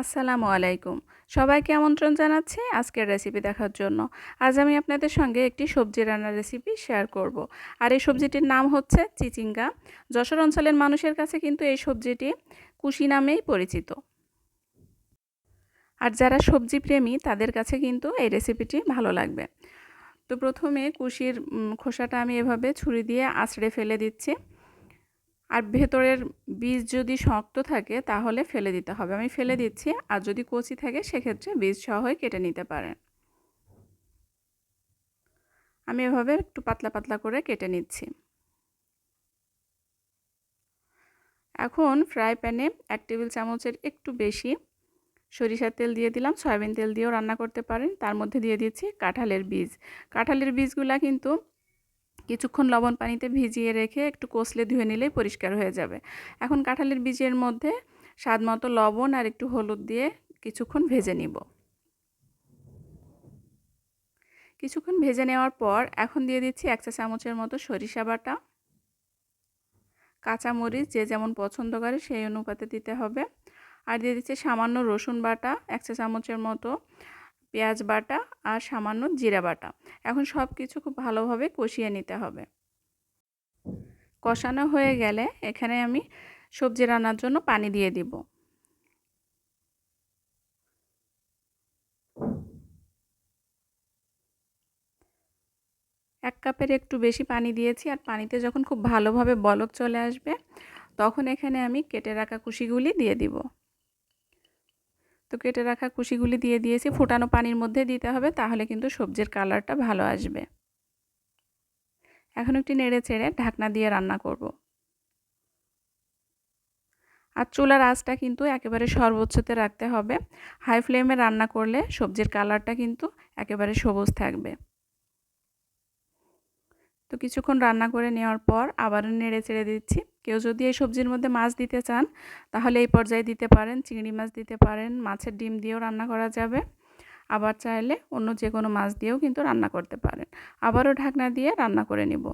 আসসালামু আলাইকুম। সবাইকে আমন্ত্রণ জানাচ্ছি আজকের রেসিপি দেখার জন্য। আজ আমি আপনাদের সঙ্গে একটি সবজি রান্নার রেসিপি শেয়ার করব। আর এই সবজিটির নাম হচ্ছে চিচিঙ্গা। যশোর অঞ্চলের মানুষের কাছে কিন্তু এই সবজিটি কুশি নামেই পরিচিত। আর যারা সবজি প্রেমী তাদের কাছে কিন্তু এই রেসিপিটি ভালো লাগবে। তো প্রথমে কুশির খোসাটা আমি এভাবে ছুরি দিয়ে আঁচড়ে ফেলে দিচ্ছি। আর ভেতরের বীজ যদি শক্ত থাকে তাহলে ফেলে দিতে হবে, আমি ফেলে দিচ্ছি। আর যদি কচি থাকে সেক্ষেত্রে বীজ সহই কেটে নিতে পারেন। আমি এভাবে একটু পাতলা পাতলা করে কেটে নিচ্ছি। এখন ফ্রাই প্যানে 1 টেবিল চামচের একটু বেশি সরিষার তেল দিয়ে দিলাম। সয়াবিন তেল দিয়েও রান্না করতে পারেন। তার মধ্যে দিয়ে দিচ্ছি কাঁঠালের বীজ। কাঁঠালের বীজগুলা কিন্তু কিছুক্ষণ লবণ পানিতে ভিজিয়ে রেখে একটু কষলে ধুয়ে নিলেই পরিষ্কার হয়ে যাবে। এখন কাঁঠালের বীজের মধ্যে স্বাদ মতো লবণ আর একটু হলুদ দিয়ে কিছুক্ষণ ভেজে নিব। কিছুক্ষণ ভেজে নেওয়ার পর এখন দিয়ে দিচ্ছি 1 চা চামচের মতো সরিষা বাটা। কাঁচামরিচ যে যেমন পছন্দ করে সেই অনুপাতে দিতে হবে। আর দিয়ে দিচ্ছি সামান্য রসুন বাটা 1 চা চামচের মতো, পেঁয়াজ বাটা আর সামান্য জিরা বাটা। এখন সব কিছু খুব ভালোভাবে কষিয়ে নিতে হবে। কষানো হয়ে গেলে এখানে আমি সবজি রান্নার জন্য পানি দিয়ে দিব। 1 কাপের একটু বেশি পানি দিয়েছি। আর পানিতে যখন খুব ভালোভাবে বলক চলে আসবে তখন এখানে আমি কেটে রাখা কুশিগুলি দিয়ে দিব। তো কেটে রাখা কুশিগুলি দিয়ে দিয়েছি। ফোটানো পানির মধ্যে দিতে হবে, তাহলে কিন্তু সবজির কালারটা ভালো আসবে। এখন একটু নেড়ে চেড়ে ঢাকনা দিয়ে রান্না করব। আর চুলার আঁচটা কিন্তু একেবারে সর্বোচ্চতে রাখতে হবে। হাই ফ্লেমে রান্না করলে সবজির কালারটা কিন্তু একেবারে সবুজ থাকবে। তো কিছুক্ষণ রান্না করে নেওয়ার পর আবারও নেড়ে চেড়ে দিচ্ছি। কেউ যদি এই সবজির মধ্যে মাছ দিতে চান তাহলে এই পর্যায়ে দিতে পারেন। চিংড়ি মাছ দিতে পারেন, মাছের ডিম দিয়েও রান্না করা যাবে। আবার চাইলে অন্য যে কোনো মাছ দিয়েও কিন্তু রান্না করতে পারেন। আবারও ঢাকনা দিয়ে রান্না করে নেব।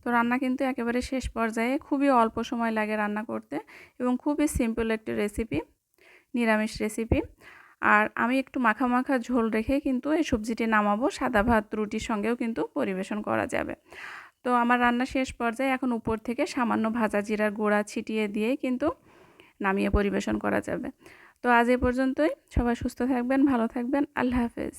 তো রান্না কিন্তু একেবারে শেষ পর্যায়ে। খুবই অল্প সময় লাগে রান্না করতে এবং খুবই সিম্পল একটি রেসিপি, নিরামিষ রেসিপি। আর আমি একটু মাখা মাখা ঝোল রেখে কিন্তু এই সবজিটি নামাবো। সাদা ভাত রুটির সঙ্গেও কিন্তু পরিবেশন করা যাবে। তো আমার রান্না শেষ পর্যায়ে। এখন উপর থেকে সামান্য ভাজা জিরার গুঁড়া ছিটিয়ে দিয়েই কিন্তু নামিয়ে পরিবেশন করা যাবে। তো আজ এ পর্যন্তই। সবাই সুস্থ থাকবেন, ভালো থাকবেন। আল্লাহ হাফেজ।